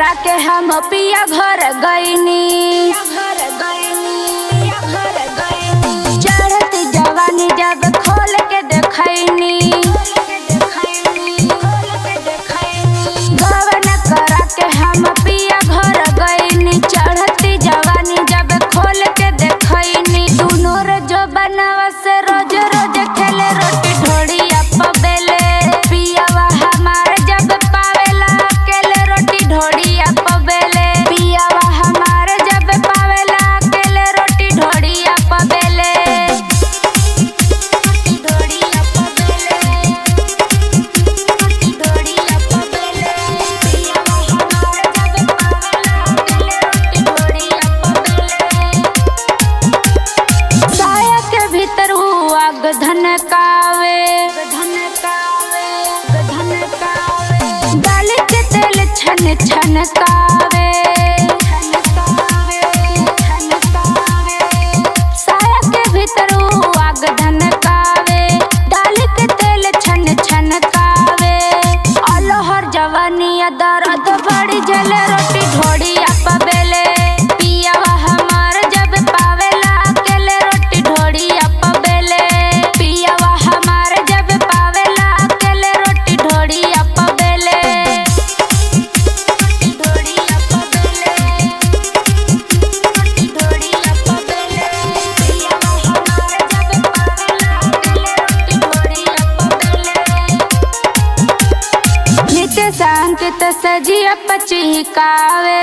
करा के हम पिया घर गईनी। चढ़ती जवानी जब खोल के देखैनी, गवन करा के हम पिया घर गईनी। चढ़ती जवानी जब खोल के देखैनी, दुनो रे जो बनवा से रोज रोज खेले रोटी ढोड़िया पबेले। पियावा हमार जब पावेला अकेले रोटी ढोड़िया पबेले। पियावा हमार जब पावेला अकेले रोटी ढोड़िया पबेले। साया के भीतर हुआ धनकावे, डाली के तेल छन छनकावे। साया के भीतर हुआ धनकावे, डाली के तेल छन छनकावे। अलहर जवानिया दर्द बड़ी जले रोटी ढोड़िया पबेले। पियावा हमार जब पावेला अकेले रोटी ढोड़िया पबेले। पियावा हमार जब पावेला अकेले रोटी ढोड़िया पबेले। नित्य संकित सजिया पचिकावे।